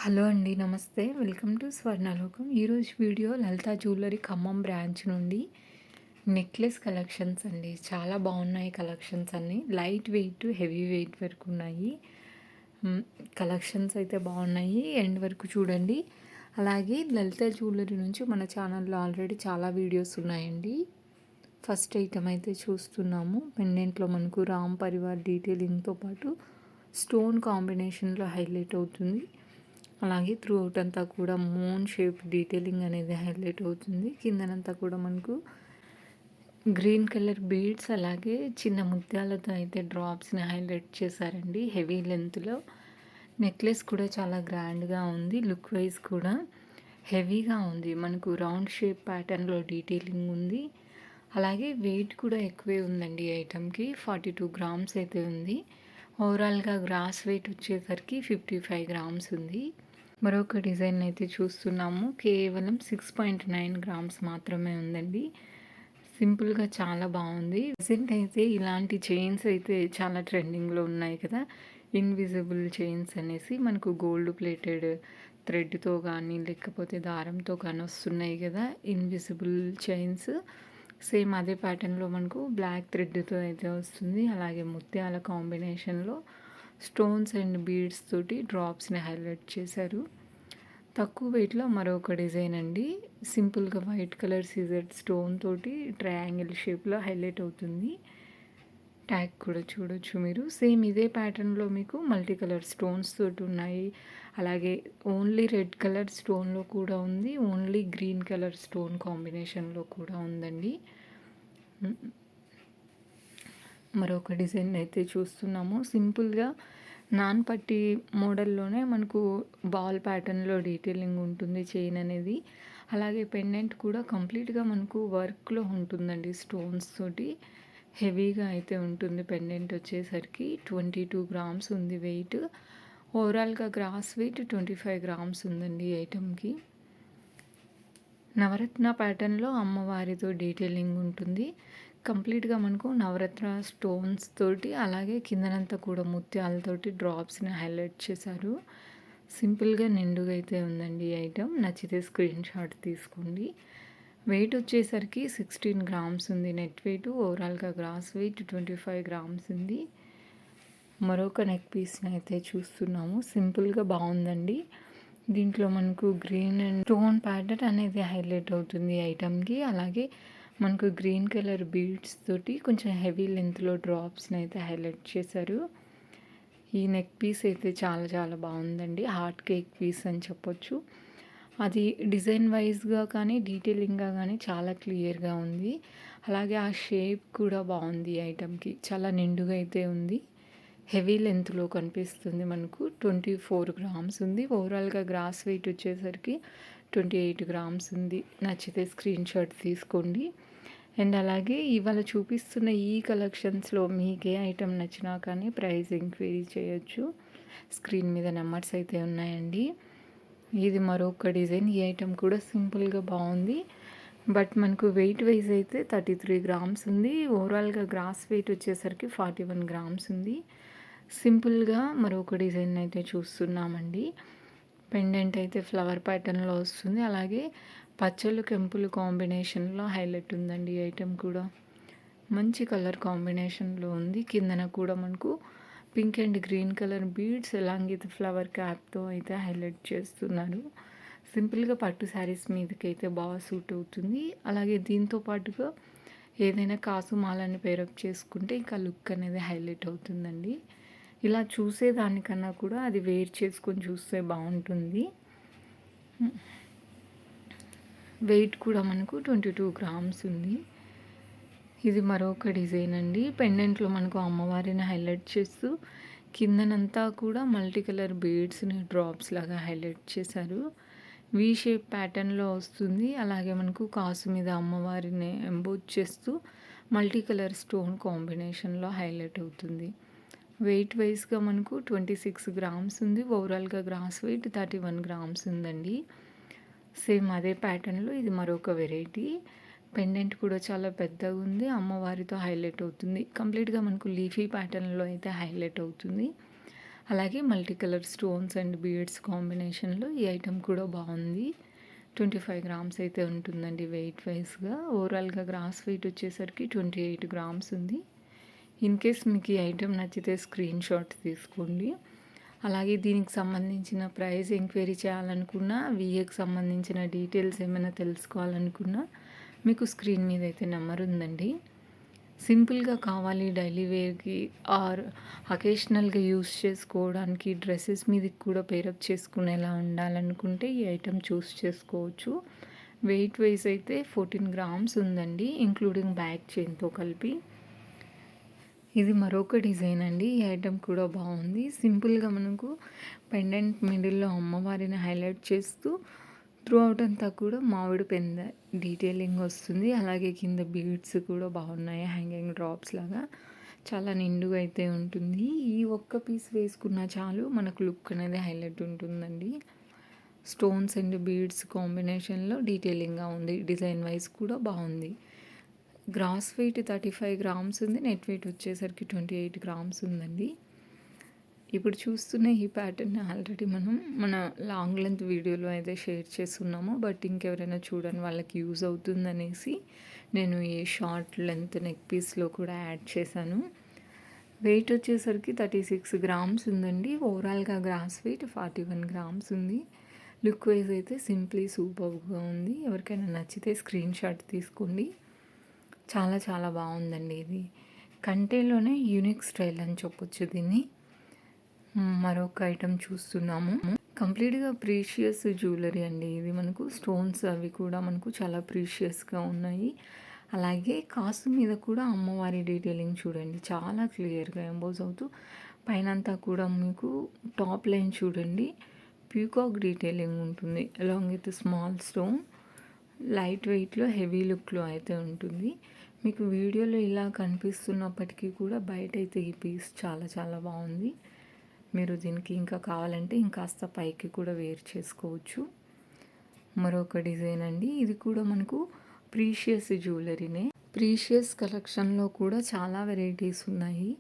Hello అండి. నమస్తే. Welcome to Swarnalokam. ఈరోజు video Lalitha jewellery Khammam branch నుండి నెక్లెస్ కలెక్షన్స్ అండి. చాలా బాగున్నాయి కలెక్షన్స్ అన్నీ. లైట్ వెయిట్, హెవీ వెయిట్ వరకు ఉన్నాయి. కలెక్షన్స్ అయితే బాగున్నాయి. ఎండ్ వరకు చూడండి. అలాగే లలితా జ్యువెలరీ నుంచి మన ఛానల్లో ఆల్రెడీ చాలా వీడియోస్ ఉన్నాయండి. ఫస్ట్ ఐటమ్ అయితే చూస్తున్నాము. పెండెంట్లో మనకు రామ్ పరివార్ డీటెయిలింగ్తో పాటు స్టోన్ కాంబినేషన్లో హైలైట్ అవుతుంది. అలాగే త్రూ అవుట్ అంతా కూడా మూన్ షేప్ డీటెయిలింగ్ అనేది హైలైట్ అవుతుంది. కిందనంతా కూడా మనకు గ్రీన్ కలర్ బీడ్స్ అలాగే చిన్న ముత్యాలతో అయితే డ్రాప్స్ని హైలైట్ చేశారండి. హెవీ లెంత్లో నెక్లెస్ కూడా చాలా గ్రాండ్గా ఉంది. లుక్ వైజ్ కూడా హెవీగా ఉంది. మనకు రౌండ్ షేప్ ప్యాటర్న్లో డీటెయిలింగ్ ఉంది. అలాగే వెయిట్ కూడా ఎక్కువే ఉందండి. ఐటమ్కి 42 గ్రామ్స్ అయితే ఉంది. ఓవరాల్గా గ్రాస్ వెయిట్ వచ్చేసరికి 55 గ్రామ్స్ ఉంది. మరొక డిజైన్ అయితే చూస్తున్నాము. కేవలం 6.9 గ్రామ్స్ మాత్రమే ఉందండి. సింపుల్గా చాలా బాగుంది. ప్రెజెంట్ అయితే ఇలాంటి చైన్స్ అయితే చాలా ట్రెండింగ్లో ఉన్నాయి కదా. ఇన్విజిబుల్ చైన్స్ అనేసి మనకు గోల్డ్ ప్లేటెడ్ థ్రెడ్తో కానీ లేకపోతే దారంతో కానీ వస్తున్నాయి కదా. ఇన్విజిబుల్ చైన్స్ సేమ్ అదే ప్యాటర్న్లో మనకు బ్లాక్ థ్రెడ్తో అయితే వస్తుంది. అలాగే ముత్యాల కాంబినేషన్లో స్టోన్స్ అండ్ బీడ్స్ తోటి డ్రాప్స్ని హైలైట్ చేశారు. తక్కువ వెయిట్లో మరొక డిజైన్ అండి. సింపుల్గా వైట్ కలర్ సీజర్ స్టోన్ తోటి ట్రయాంగిల్ షేప్లో హైలైట్ అవుతుంది. ట్యాగ్ కూడా చూడొచ్చు మీరు. సేమ్ ఇదే ప్యాటర్న్లో మీకు మల్టీ కలర్ స్టోన్స్ తోటి ఉన్నాయి. అలాగే ఓన్లీ రెడ్ కలర్ స్టోన్లో కూడా ఉంది. ఓన్లీ గ్రీన్ కలర్ స్టోన్ కాంబినేషన్లో కూడా ఉందండి. మరొక డిజైన్ అయితే చూస్తున్నాము. సింపుల్గా నాన్ పట్టి మోడల్లోనే మనకు బాల్ ప్యాటర్న్లో డీటెయిలింగ్ ఉంటుంది చైన్ అనేది. అలాగే పెండెంట్ కూడా కంప్లీట్గా మనకు వర్క్లో ఉంటుందండి. స్టోన్స్ తోటి హెవీగా అయితే ఉంటుంది. పెండెంట్ వచ్చేసరికి 22 గ్రామ్స్ ఉంది వెయిట్. ఓవరాల్గా గ్రాస్ వెయిట్ 25 గ్రామ్స్ ఉందండి ఐటమ్కి. నవరత్న ప్యాటర్న్లో అమ్మవారితో డీటెయిలింగ్ ఉంటుంది. కంప్లీట్గా మనకు నవరత్న స్టోన్స్ తోటి అలాగే కిందనంతా కూడా ముత్యాలతోటి డ్రాప్స్ని హైలైట్ చేశారు. సింపుల్గా నిండుగా అయితే ఉందండి ఐటమ్. నచ్చితే స్క్రీన్ షాట్ తీసుకోండి. వెయిట్ వచ్చేసరికి 16 గ్రామ్స్ ఉంది నెట్ వెయిట్. ఓవరాల్గా గ్రాస్ వెయిట్ 25 గ్రామ్స్ ఉంది. మరొక నెక్ పీస్ని అయితే చూస్తున్నాము. సింపుల్గా బాగుందండి. దీంట్లో మనకు గ్రీన్ అండ్ స్టోన్ ప్యాటర్న్ అనేది హైలైట్ అవుతుంది ఐటమ్కి. అలాగే మనకు గ్రీన్ కలర్ బీడ్స్ తోటి కొంచెం హెవీ లెంత్లో డ్రాప్స్ని అయితే హైలైట్ చేశారు. ఈ నెక్ పీస్ అయితే చాలా చాలా బాగుందండి. హార్ట్ కేక్ పీస్ అని చెప్పొచ్చు. అది డిజైన్ వైజ్గా కానీ డీటెయిలింగ్గా కానీ చాలా క్లియర్గా ఉంది. అలాగే ఆ షేప్ కూడా బాగుంది ఐటమ్కి. చాలా నిండుగా అయితే ఉంది. హెవీ లెంత్లో కనిపిస్తుంది మనకు. 24 గ్రామ్స్ ఉంది. ఓవరాల్గా గ్రాస్ వెయిట్ వచ్చేసరికి 28 గ్రామ్స్ ఉంది. నచ్చితే స్క్రీన్ షాట్ తీసుకోండి. అండ్ అలాగే ఇవాళ చూపిస్తున్న ఈ కలెక్షన్స్లో మీకు ఏ ఐటెం నచ్చినా కానీ ప్రైస్ ఎంక్వైరీ చేయొచ్చు. స్క్రీన్ మీద నెంబర్స్ అయితే ఉన్నాయండి. ఇది మరొక డిజైన్. ఈ ఐటెం కూడా సింపుల్గా బాగుంది. బట్ మనకు వెయిట్ వైజ్ అయితే 33 గ్రామ్స్ ఉంది. ఓవరాల్గా గ్రాస్ వెయిట్ వచ్చేసరికి 41 గ్రామ్స్ ఉంది. సింపుల్గా మరొక డిజైన్ అయితే చూస్తున్నామండి. పెండెంట్ అయితే ఫ్లవర్ ప్యాటర్న్లో వస్తుంది. అలాగే పచ్చలు కెంపులు కాంబినేషన్లో హైలైట్ ఉందండి ఈ ఐటెం కూడా. మంచి కలర్ కాంబినేషన్లో ఉంది. కిందన కూడా మనకు pink and green colour beads along with flower క్యాప్తో అయితే హైలైట్ చేస్తున్నారు. సింపుల్గా పట్టు శారీస్ మీదకి అయితే బాగా సూట్ అవుతుంది. అలాగే దీంతో పాటుగా ఏదైనా కాసు మాలని పేరప్ చేసుకుంటే ఇంకా లుక్ అనేది హైలైట్ అవుతుందండి. ఇలా చూసేదానికన్నా కూడా అది వేర్ చేసుకొని చూస్తే బాగుంటుంది. వెయిట్ కూడా మనకు 22 గ్రామ్స్ ఉంది. ఇది మరొక డిజైన్ అండి. పెండెంట్లో మనకు అమ్మవారిని హైలైట్ చేస్తూ కిందనంతా కూడా మల్టీ కలర్ బీడ్స్ని డ్రాప్స్ లాగా హైలైట్ చేశారు. వీ షేప్ ప్యాటర్న్లో వస్తుంది. అలాగే మనకు కాసు మీద అమ్మవారిని ఎంబోజ్ చేస్తూ మల్టీ కలర్ స్టోన్ కాంబినేషన్లో హైలైట్ అవుతుంది. వెయిట్ వైజ్గా మనకు 26 గ్రామ్స్ ఉంది. ఓవరాల్గా గ్రాస్ వెయిట్ 31 గ్రామ్స్ ఉందండి. సేమ్ అదే ప్యాటర్న్లో ఇది మరొక వెరైటీ. పెండెంట్ కూడా చాలా పెద్దగా ఉంది. అమ్మవారితో హైలైట్ అవుతుంది. కంప్లీట్గా మనకు లీఫీ ప్యాటర్న్లో అయితే హైలైట్ అవుతుంది. అలాగే multi colour stones and beads కాంబినేషన్లో ఈ ఐటెం కూడా బాగుంది. 25 గ్రామ్స్ అయితే ఉంటుందండి వెయిట్ వైజ్గా. ఓవరాల్గా గ్రాస్ వెయిట్ వచ్చేసరికి 28 గ్రామ్స్ ఉంది. ఇన్ కేస్ మీకు ఈ ఐటెం నచ్చితే స్క్రీన్ షాట్ తీసుకోండి. అలాగే దీనికి సంబంధించిన ప్రైస్ ఎంక్వైరీ చేయాలనుకున్నా, విఏకి సంబంధించిన డీటెయిల్స్ ఏమైనా తెలుసుకోవాలనుకున్నా మీకు స్క్రీన్ మీద అయితే నెంబర్ ఉందండి. సింపుల్గా కావాలి డైలీ వేర్కి ఆర్ అకేషనల్గా యూస్ చేసుకోవడానికి డ్రెస్సెస్ మీదకి కూడా పేరప్ చేసుకునేలా ఉండాలనుకుంటే ఈ ఐటెం చూస్ చేసుకోవచ్చు. వెయిట్ వైజ్ అయితే 14 గ్రామ్స్ ఉందండి, ఇంక్లూడింగ్ బ్యాక్ చైన్తో కలిపి. ఇది మరొక డిజైన్ అండి. ఈ ఐటెం కూడా బాగుంది. సింపుల్గా మనకు పెండెంట్ మిడిల్లో అమ్మవారిని హైలైట్ చేస్తూ త్రూ అవుట్ అంతా కూడా మామిడి పెంద డీటెయిలింగ్ వస్తుంది. అలాగే కింద బీడ్స్ కూడా బాగున్నాయి, హ్యాంగింగ్ డ్రాప్స్ లాగా చాలా నిండుగా అయితే ఉంటుంది. ఈ ఒక్క పీస్ వేసుకున్నా చాలు మనకు లుక్ అనేది హైలైట్ ఉంటుందండి. స్టోన్స్ అండ్ బీడ్స్ కాంబినేషన్లో డీటెయిలింగ్గా ఉంది. డిజైన్ వైజ్ కూడా బాగుంది. గ్రాస్ వెయిట్ 35 గ్రామ్స్ ఉంది. నెట్ వెయిట్ వచ్చేసరికి 28 గ్రామ్స్ ఉందండి. ఇప్పుడు చూస్తున్న ఈ ప్యాటర్న్ ఆల్రెడీ మనం మన లాంగ్ లెంత్ వీడియోలో అయితే షేర్ చేస్తున్నాము. బట్ ఇంకెవరైనా చూడని వాళ్ళకి యూజ్ అవుతుందనేసి నేను ఈ షార్ట్ లెంత్ నెక్ పీస్లో కూడా యాడ్ చేశాను. వెయిట్ వచ్చేసరికి 36 గ్రామ్స్ ఉందండి. ఓవరాల్గా గ్రాస్ వెయిట్ 41 గ్రామ్స్ ఉంది. లుక్ వైజ్ అయితే సింప్లీ సూపర్గా ఉంది. ఎవరికైనా నచ్చితే స్క్రీన్ షాట్ తీసుకోండి. చాలా చాలా బాగుందండి. ఇది కంటేలోనే యూనిక్ స్టైల్ అని చెప్పొచ్చు దీన్ని. మరొక ఐటెం చూస్తున్నాము. కంప్లీట్గా ప్రీషియస్ జ్యువెలరీ అండి. ఇది మనకు స్టోన్స్ అవి కూడా మనకు చాలా ప్రీషియస్గా ఉన్నాయి. అలాగే కాసు మీద కూడా అమ్మవారి డీటెయిలింగ్ చూడండి, చాలా క్లియర్గా ఎంబోజ్ అవుతూ పైనంతా కూడా మీకు టాప్ లైన్ చూడండి పీకాక్ డీటెయిలింగ్ ఉంటుంది. Along with small stone, light వెయిట్లో హెవీ లుక్లో అయితే ఉంటుంది. మీకు వీడియోలో ఇలా కనిపిస్తున్నప్పటికీ కూడా బయట అయితే ఈ పీస్ చాలా చాలా బాగుంది. మీరు దీనికి ఇంకా కావాలంటే ఇంకాస్త పైకి కూడా వేర్ చేసుకోవచ్చు. మరొక డిజైన్ అండి. ఇది కూడా మనకు ప్రీషియస్ జ్యువెలరీనే. ప్రీషియస్ కలెక్షన్లో కూడా చాలా వెరైటీస్ ఉన్నాయి.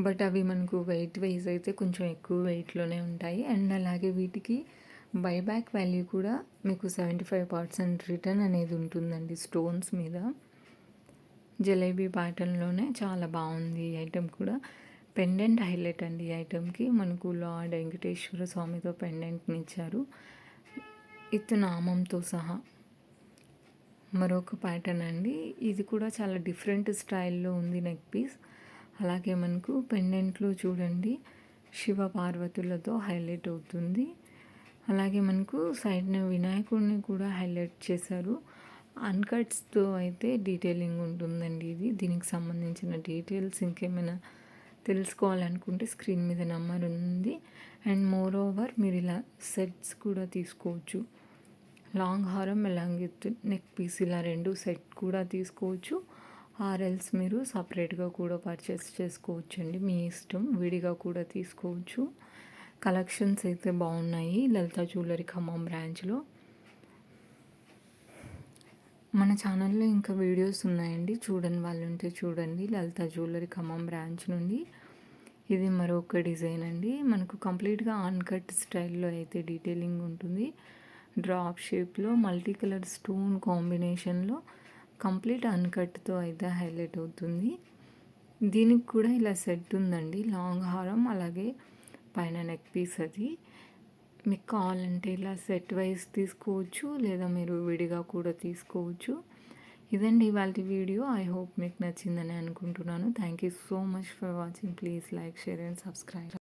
బట్ అవి మనకు వెయిట్ వైజ్ అయితే కొంచెం ఎక్కువ వెయిట్లోనే ఉంటాయి. అండ్ అలాగే వీటికి బైబ్యాక్ వాల్యూ కూడా మీకు 75% రిటర్న్ అనేది ఉంటుందండి స్టోన్స్ మీద. జలేబీ ప్యాటర్న్లోనే చాలా బాగుంది ఈ ఐటెం కూడా. పెండెంట్ హైలైట్ అండి ఈ ఐటెంకి. మనకు లార్డ్ వెంకటేశ్వర స్వామితో పెండెంట్ని ఇచ్చారు ఇత్ నామంతో సహా. మరొక ప్యాటర్న్ అండి. ఇది కూడా చాలా డిఫరెంట్ స్టైల్లో ఉంది నెక్ పీస్. అలాగే మనకు పెండెంట్లో చూడండి శివ పార్వతులతో హైలైట్ అవుతుంది. అలాగే మనకు సైడ్న వినాయకుడిని కూడా హైలైట్ చేశారు. అన్కట్స్తో అయితే డీటెయిలింగ్ ఉంటుందండి. దీనికి సంబంధించిన డీటెయిల్స్ ఇంకేమైనా తెలుసుకోవాలనుకుంటే స్క్రీన్ మీద నెంబర్ ఉంది. అండ్ మోర్ ఓవర్ మీరు ఇలా సెట్స్ కూడా తీసుకోవచ్చు. లాంగ్ హారం అలాంగ్ విత్ నెక్ పీస్ ఇలా 2 సెట్ కూడా తీసుకోవచ్చు. ఆర్ఎల్స్ మీరు సపరేట్గా కూడా పర్చేస్ చేసుకోవచ్చు అండి, మీ ఇష్టం. విడిగా కూడా తీసుకోవచ్చు. కలెక్షన్స్ అయితే బాగున్నాయి లలిత జ్యువెలరీ ఖమ్మం బ్రాంచ్లో. మన ఛానల్లో ఇంకా వీడియోస్ ఉన్నాయండి, చూడని వాళ్ళు ఉంటే చూడండి. లలిత జ్యువెలరీ ఖమ్మం బ్రాంచ్ నుండి. ఇది మరొక డిజైన్ అండి. మనకు కంప్లీట్గా అన్కట్ స్టైల్లో అయితే డీటెయిలింగ్ ఉంటుంది. డ్రాప్ షేప్లో మల్టీ కలర్ స్టోన్ కాంబినేషన్లో కంప్లీట్ అన్కట్తో అయితే హైలైట్ అవుతుంది. దీనికి కూడా ఇలా సెట్ ఉందండి, లాంగ్ హారం అలాగే పైన నెక్ పీస్. అది మీకు కావాలంటే ఇలా సెట్ వైజ్ తీసుకోవచ్చు, లేదా మీరు విడిగా కూడా తీసుకోవచ్చు. ఇదండి ఇవాళ వీడియో. ఐ హోప్ మీకు నచ్చిందని అనుకుంటున్నాను. Thank you so much for watching. Please like, share and subscribe.